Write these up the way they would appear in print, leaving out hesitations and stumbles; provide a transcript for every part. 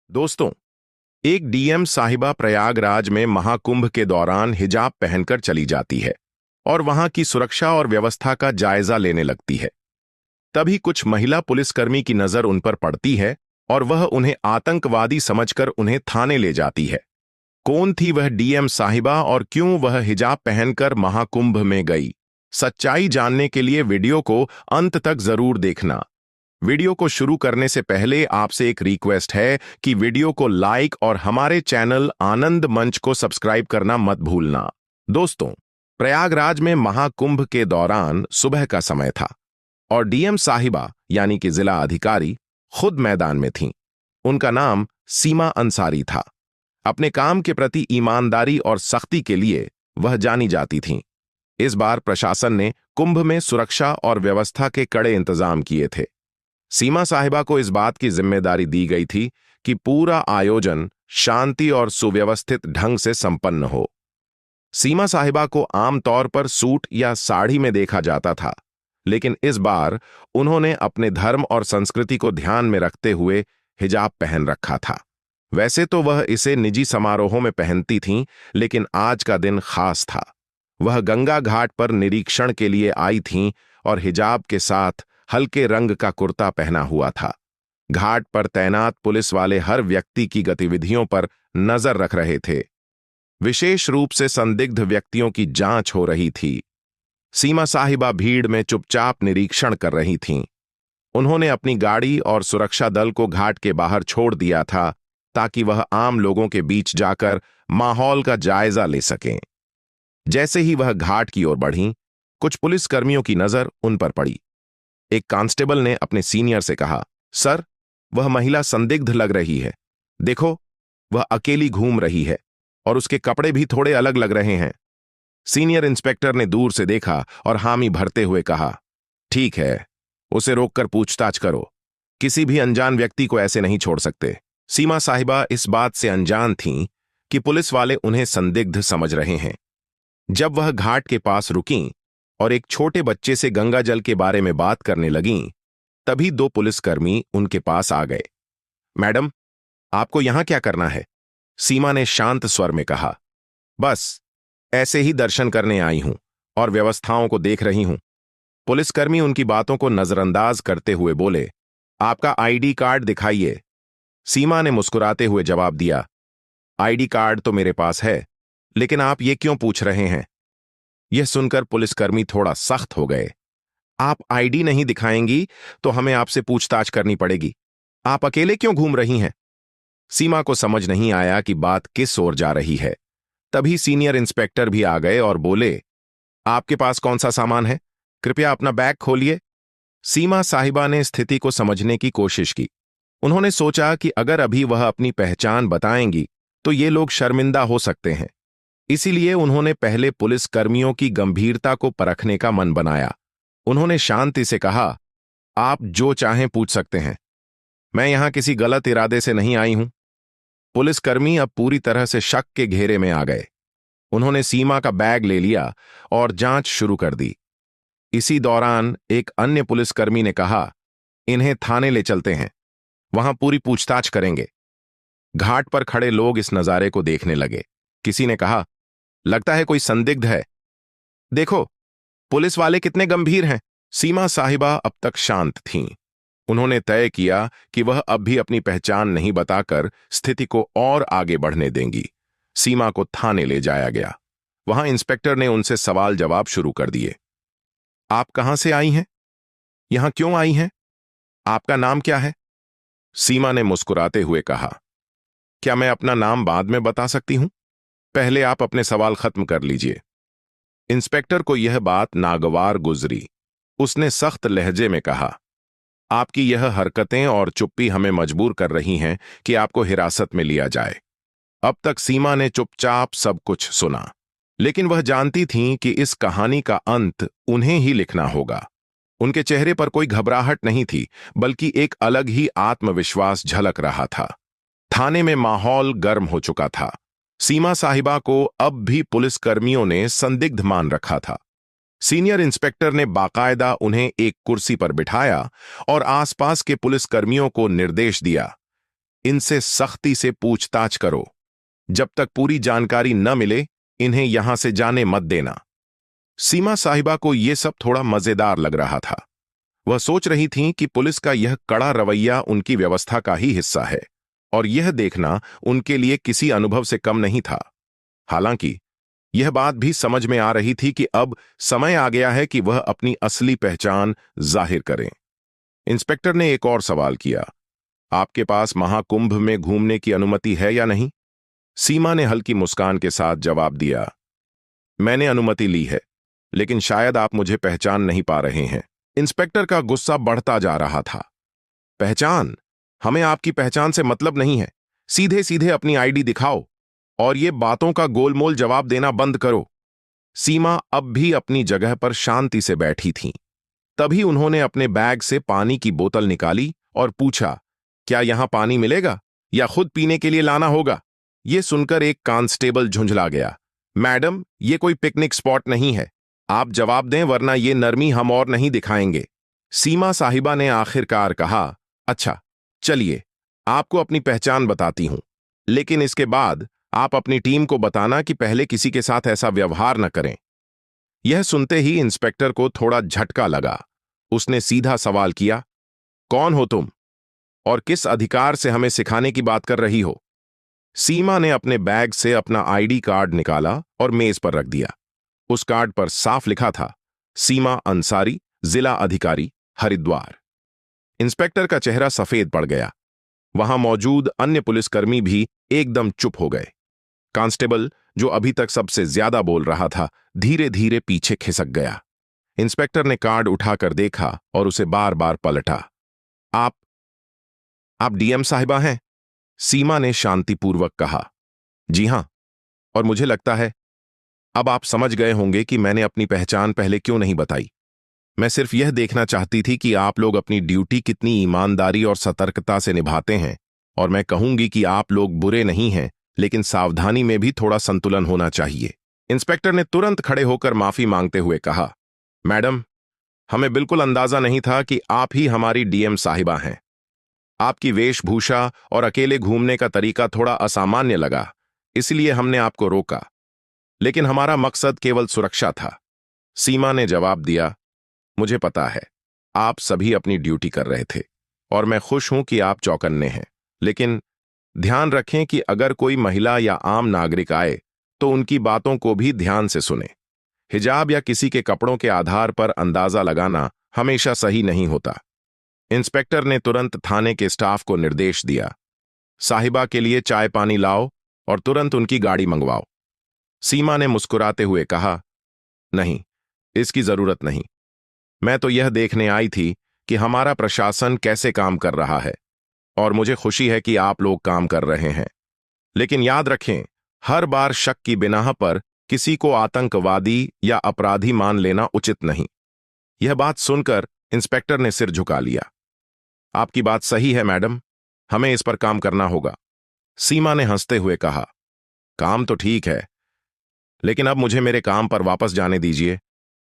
दोस्तों, एक डीएम साहिबा प्रयागराज में महाकुंभ के दौरान हिजाब पहनकर चली जाती है और वहां की सुरक्षा और व्यवस्था का जायजा लेने लगती है। तभी कुछ महिला पुलिसकर्मी की नजर उन पर पड़ती है और वह उन्हें आतंकवादी समझकर उन्हें थाने ले जाती है। कौन थी वह डीएम साहिबा और क्यों वह हिजाब पहनकर महाकुंभ में गई? सच्चाई जानने के लिए वीडियो को अंत तक जरूर देखना। वीडियो को शुरू करने से पहले आपसे एक रिक्वेस्ट है कि वीडियो को लाइक और हमारे चैनल आनंद मंच को सब्सक्राइब करना मत भूलना। दोस्तों, प्रयागराज में महाकुंभ के दौरान सुबह का समय था और डीएम साहिबा यानी कि जिला अधिकारी खुद मैदान में थीं। उनका नाम सीमा अंसारी था। अपने काम के प्रति ईमानदारी और सख्ती के लिए वह जानी जाती थीं। इस बार प्रशासन ने कुंभ में सुरक्षा और व्यवस्था के कड़े इंतजाम किए थे। सीमा साहिबा को इस बात की जिम्मेदारी दी गई थी कि पूरा आयोजन शांति और सुव्यवस्थित ढंग से संपन्न हो। सीमा साहिबा को आमतौर पर सूट या साड़ी में देखा जाता था, लेकिन इस बार उन्होंने अपने धर्म और संस्कृति को ध्यान में रखते हुए हिजाब पहन रखा था। वैसे तो वह इसे निजी समारोहों में पहनती थीं, लेकिन आज का दिन खास था। वह गंगा घाट पर निरीक्षण के लिए आई थीं और हिजाब के साथ हल्के रंग का कुर्ता पहना हुआ था। घाट पर तैनात पुलिस वाले हर व्यक्ति की गतिविधियों पर नजर रख रहे थे। विशेष रूप से संदिग्ध व्यक्तियों की जांच हो रही थी। सीमा साहिबा भीड़ में चुपचाप निरीक्षण कर रही थीं। उन्होंने अपनी गाड़ी और सुरक्षा दल को घाट के बाहर छोड़ दिया था ताकि वह आम लोगों के बीच जाकर माहौल का जायजा ले सकें। जैसे ही वह घाट की ओर बढ़ीं, कुछ पुलिसकर्मियों की नजर उन पर पड़ी। एक कांस्टेबल ने अपने सीनियर से कहा, सर, वह महिला संदिग्ध लग रही है। देखो, वह अकेली घूम रही है और उसके कपड़े भी थोड़े अलग लग रहे हैं। सीनियर इंस्पेक्टर ने दूर से देखा और हामी भरते हुए कहा, ठीक है, उसे रोककर पूछताछ करो। किसी भी अनजान व्यक्ति को ऐसे नहीं छोड़ सकते। सीमा साहिबा इस बात से अनजान थीं कि पुलिस वाले उन्हें संदिग्ध समझ रहे हैं। जब वह घाट के पास रुकीं और एक छोटे बच्चे से गंगा जल के बारे में बात करने लगीं, तभी दो पुलिसकर्मी उनके पास आ गए। मैडम, आपको यहां क्या करना है? सीमा ने शांत स्वर में कहा। बस ऐसे ही दर्शन करने आई हूं और व्यवस्थाओं को देख रही हूं। पुलिसकर्मी उनकी बातों को नजरअंदाज करते हुए बोले, आपका आईडी कार्ड दिखाइए। सीमा ने मुस्कुराते हुए जवाब दिया, आईडी कार्ड तो मेरे पास है, लेकिन आप ये क्यों पूछ रहे हैं? यह सुनकर पुलिसकर्मी थोड़ा सख्त हो गए। आप आईडी नहीं दिखाएंगी तो हमें आपसे पूछताछ करनी पड़ेगी। आप अकेले क्यों घूम रही हैं? सीमा को समझ नहीं आया कि बात किस ओर जा रही है। तभी सीनियर इंस्पेक्टर भी आ गए और बोले, आपके पास कौन सा सामान है? कृपया अपना बैग खोलिए। सीमा साहिबा ने स्थिति को समझने की कोशिश की। उन्होंने सोचा कि अगर अभी वह अपनी पहचान बताएंगी तो ये लोग शर्मिंदा हो सकते हैं। इसीलिए उन्होंने पहले पुलिसकर्मियों की गंभीरता को परखने का मन बनाया। उन्होंने शांति से कहा, आप जो चाहें पूछ सकते हैं। मैं यहां किसी गलत इरादे से नहीं आई हूं। पुलिसकर्मी अब पूरी तरह से शक के घेरे में आ गए। उन्होंने सीमा का बैग ले लिया और जांच शुरू कर दी। इसी दौरान एक अन्य पुलिसकर्मी ने कहा, इन्हें थाने ले चलते हैं, वहां पूरी पूछताछ करेंगे। घाट पर खड़े लोग इस नजारे को देखने लगे। किसी ने कहा, लगता है कोई संदिग्ध है। देखो, पुलिस वाले कितने गंभीर हैं। सीमा साहिबा अब तक शांत थीं। उन्होंने तय किया कि वह अब भी अपनी पहचान नहीं बताकर स्थिति को और आगे बढ़ने देंगी। सीमा को थाने ले जाया गया। वहां इंस्पेक्टर ने उनसे सवाल जवाब शुरू कर दिए। आप कहां से आई हैं? यहां क्यों आई हैं? आपका नाम क्या है? सीमा ने मुस्कुराते हुए कहा, क्या मैं अपना नाम बाद में बता सकती हूं? पहले आप अपने सवाल खत्म कर लीजिए। इंस्पेक्टर को यह बात नागवार गुजरी। उसने सख्त लहजे में कहा, आपकी यह हरकतें और चुप्पी हमें मजबूर कर रही हैं कि आपको हिरासत में लिया जाए। अब तक सीमा ने चुपचाप सब कुछ सुना, लेकिन वह जानती थीं कि इस कहानी का अंत उन्हें ही लिखना होगा। उनके चेहरे पर कोई घबराहट नहीं थी, बल्कि एक अलग ही आत्मविश्वास झलक रहा था। थाने में माहौल गर्म हो चुका था। सीमा साहिबा को अब भी पुलिसकर्मियों ने संदिग्ध मान रखा था। सीनियर इंस्पेक्टर ने बाकायदा उन्हें एक कुर्सी पर बिठाया और आसपास के पुलिसकर्मियों को निर्देश दिया, इनसे सख्ती से पूछताछ करो। जब तक पूरी जानकारी न मिले इन्हें यहां से जाने मत देना। सीमा साहिबा को यह सब थोड़ा मजेदार लग रहा था। वह सोच रही थीं कि पुलिस का यह कड़ा रवैया उनकी व्यवस्था का ही हिस्सा है और यह देखना उनके लिए किसी अनुभव से कम नहीं था। हालांकि यह बात भी समझ में आ रही थी कि अब समय आ गया है कि वह अपनी असली पहचान जाहिर करें। इंस्पेक्टर ने एक और सवाल किया, आपके पास महाकुंभ में घूमने की अनुमति है या नहीं? सीमा ने हल्की मुस्कान के साथ जवाब दिया, मैंने अनुमति ली है, लेकिन शायद आप मुझे पहचान नहीं पा रहे हैं। इंस्पेक्टर का गुस्सा बढ़ता जा रहा था। पहचान? हमें आपकी पहचान से मतलब नहीं है। सीधे सीधे अपनी आईडी दिखाओ और ये बातों का गोलमोल जवाब देना बंद करो। सीमा अब भी अपनी जगह पर शांति से बैठी थीं। तभी उन्होंने अपने बैग से पानी की बोतल निकाली और पूछा, क्या यहां पानी मिलेगा या खुद पीने के लिए लाना होगा? यह सुनकर एक कांस्टेबल झुंझला गया, मैडम, ये कोई पिकनिक स्पॉट नहीं है। आप जवाब दें वरना ये नरमी हम और नहीं दिखाएंगे। सीमा साहिबा ने आखिरकार कहा, अच्छा चलिए, आपको अपनी पहचान बताती हूं, लेकिन इसके बाद आप अपनी टीम को बताना कि पहले किसी के साथ ऐसा व्यवहार न करें। यह सुनते ही इंस्पेक्टर को थोड़ा झटका लगा। उसने सीधा सवाल किया, कौन हो तुम और किस अधिकार से हमें सिखाने की बात कर रही हो? सीमा ने अपने बैग से अपना आईडी कार्ड निकाला और मेज पर रख दिया। उस कार्ड पर साफ लिखा था, सीमा अंसारी, जिला अधिकारी, हरिद्वार। इंस्पेक्टर का चेहरा सफेद पड़ गया। वहां मौजूद अन्य पुलिसकर्मी भी एकदम चुप हो गए। कांस्टेबल, जो अभी तक सबसे ज्यादा बोल रहा था, धीरे धीरे पीछे खिसक गया। इंस्पेक्टर ने कार्ड उठाकर देखा और उसे बार बार पलटा। आप डीएम साहिबा हैं? सीमा ने शांतिपूर्वक कहा, जी हां, और मुझे लगता है अब आप समझ गए होंगे कि मैंने अपनी पहचान पहले क्यों नहीं बताई। मैं सिर्फ यह देखना चाहती थी कि आप लोग अपनी ड्यूटी कितनी ईमानदारी और सतर्कता से निभाते हैं, और मैं कहूंगी कि आप लोग बुरे नहीं हैं, लेकिन सावधानी में भी थोड़ा संतुलन होना चाहिए। इंस्पेक्टर ने तुरंत खड़े होकर माफी मांगते हुए कहा, मैडम, हमें बिल्कुल अंदाजा नहीं था कि आप ही हमारी डीएम साहिबा हैं। आपकी वेशभूषा और अकेले घूमने का तरीका थोड़ा असामान्य लगा, इसलिए हमने आपको रोका, लेकिन हमारा मकसद केवल सुरक्षा था। सीमा ने जवाब दिया, मुझे पता है, आप सभी अपनी ड्यूटी कर रहे थे और मैं खुश हूं कि आप चौकन्ने हैं, लेकिन ध्यान रखें कि अगर कोई महिला या आम नागरिक आए तो उनकी बातों को भी ध्यान से सुने। हिजाब या किसी के कपड़ों के आधार पर अंदाजा लगाना हमेशा सही नहीं होता। इंस्पेक्टर ने तुरंत थाने के स्टाफ को निर्देश दिया, साहिबा के लिए चाय पानी लाओ और तुरंत उनकी गाड़ी मंगवाओ। सीमा ने मुस्कुराते हुए कहा, नहीं, इसकी जरूरत नहीं। मैं तो यह देखने आई थी कि हमारा प्रशासन कैसे काम कर रहा है, और मुझे खुशी है कि आप लोग काम कर रहे हैं। लेकिन याद रखें, हर बार शक की बिनाह पर किसी को आतंकवादी या अपराधी मान लेना उचित नहीं। यह बात सुनकर इंस्पेक्टर ने सिर झुका लिया। आपकी बात सही है मैडम, हमें इस पर काम करना होगा। सीमा ने हंसते हुए कहा, काम तो ठीक है, लेकिन अब मुझे मेरे काम पर वापस जाने दीजिए,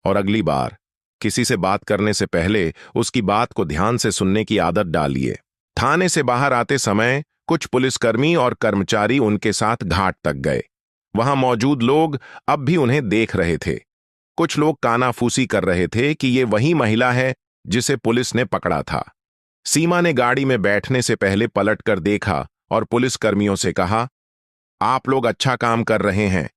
और अगली बार किसी से बात करने से पहले उसकी बात को ध्यान से सुनने की आदत डालिए। थाने से बाहर आते समय कुछ पुलिसकर्मी और कर्मचारी उनके साथ घाट तक गए। वहां मौजूद लोग अब भी उन्हें देख रहे थे। कुछ लोग कानाफूसी कर रहे थे कि ये वही महिला है जिसे पुलिस ने पकड़ा था। सीमा ने गाड़ी में बैठने से पहले पलटकर देखा और पुलिसकर्मियों से कहा, आप लोग अच्छा काम कर रहे हैं,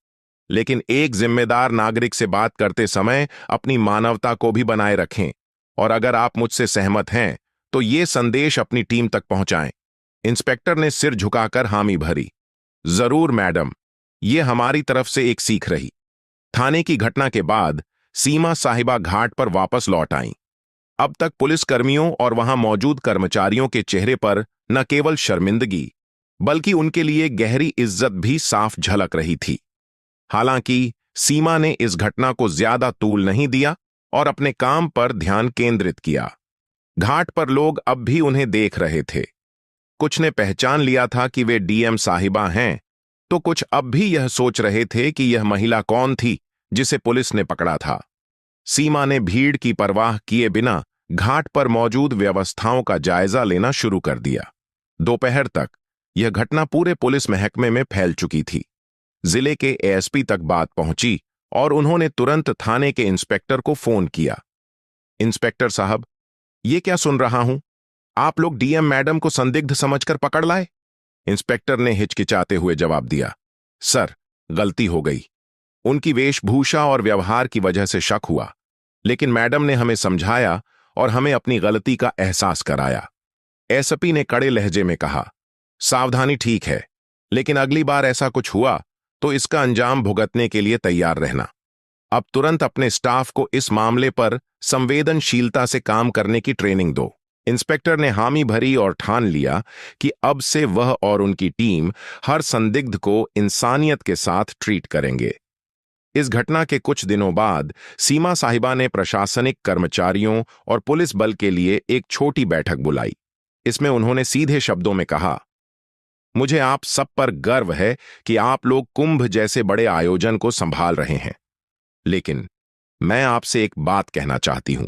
लेकिन एक जिम्मेदार नागरिक से बात करते समय अपनी मानवता को भी बनाए रखें, और अगर आप मुझसे सहमत हैं तो ये संदेश अपनी टीम तक पहुंचाएं। इंस्पेक्टर ने सिर झुकाकर हामी भरी, जरूर मैडम, ये हमारी तरफ से एक सीख रही। थाने की घटना के बाद सीमा साहिबा घाट पर वापस लौट आईं। अब तक पुलिसकर्मियों और वहां मौजूद कर्मचारियों के चेहरे पर न केवल शर्मिंदगी, बल्कि उनके लिए गहरी इज्जत भी साफ झलक रही थी। हालांकि सीमा ने इस घटना को ज्यादा तूल नहीं दिया और अपने काम पर ध्यान केंद्रित किया। घाट पर लोग अब भी उन्हें देख रहे थे। कुछ ने पहचान लिया था कि वे डीएम साहिबा हैं, तो कुछ अब भी यह सोच रहे थे कि यह महिला कौन थी जिसे पुलिस ने पकड़ा था। सीमा ने भीड़ की परवाह किए बिना घाट पर मौजूद व्यवस्थाओं का जायजा लेना शुरू कर दिया। दोपहर तक यह घटना पूरे पुलिस महकमे में फैल चुकी थी। जिले के एएसपी तक बात पहुंची और उन्होंने तुरंत थाने के इंस्पेक्टर को फोन किया। इंस्पेक्टर साहब, ये क्या सुन रहा हूं? आप लोग डीएम मैडम को संदिग्ध समझकर पकड़ लाए? इंस्पेक्टर ने हिचकिचाते हुए जवाब दिया, सर, गलती हो गई। उनकी वेशभूषा और व्यवहार की वजह से शक हुआ, लेकिन मैडम ने हमें समझाया और हमें अपनी गलती का एहसास कराया। एसपी ने कड़े लहजे में कहा, सावधानी ठीक है, लेकिन अगली बार ऐसा कुछ हुआ तो इसका अंजाम भुगतने के लिए तैयार रहना। अब तुरंत अपने स्टाफ को इस मामले पर संवेदनशीलता से काम करने की ट्रेनिंग दो। इंस्पेक्टर ने हामी भरी और ठान लिया कि अब से वह और उनकी टीम हर संदिग्ध को इंसानियत के साथ ट्रीट करेंगे। इस घटना के कुछ दिनों बाद सीमा साहिबा ने प्रशासनिक कर्मचारियों और पुलिस बल के लिए एक छोटी बैठक बुलाई। इसमें उन्होंने सीधे शब्दों में कहा, मुझे आप सब पर गर्व है कि आप लोग कुंभ जैसे बड़े आयोजन को संभाल रहे हैं, लेकिन मैं आपसे एक बात कहना चाहती हूं।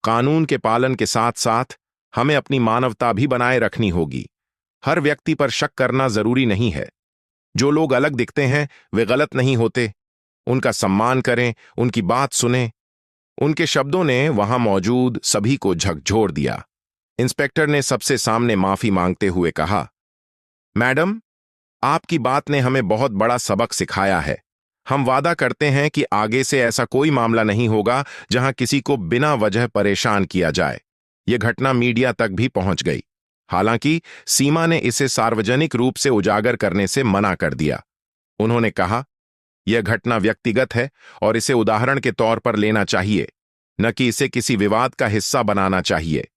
कानून के पालन के साथ साथ हमें अपनी मानवता भी बनाए रखनी होगी। हर व्यक्ति पर शक करना जरूरी नहीं है। जो लोग अलग दिखते हैं वे गलत नहीं होते। उनका सम्मान करें, उनकी बात सुनें। उनके शब्दों ने वहां मौजूद सभी को झकझोर दिया। इंस्पेक्टर ने सबसे सामने माफी मांगते हुए कहा, मैडम, आपकी बात ने हमें बहुत बड़ा सबक सिखाया है। हम वादा करते हैं कि आगे से ऐसा कोई मामला नहीं होगा जहां किसी को बिना वजह परेशान किया जाए। यह घटना मीडिया तक भी पहुंच गई। हालांकि सीमा ने इसे सार्वजनिक रूप से उजागर करने से मना कर दिया। उन्होंने कहा, यह घटना व्यक्तिगत है और इसे उदाहरण के तौर पर लेना चाहिए, न कि इसे किसी विवाद का हिस्सा बनाना चाहिए।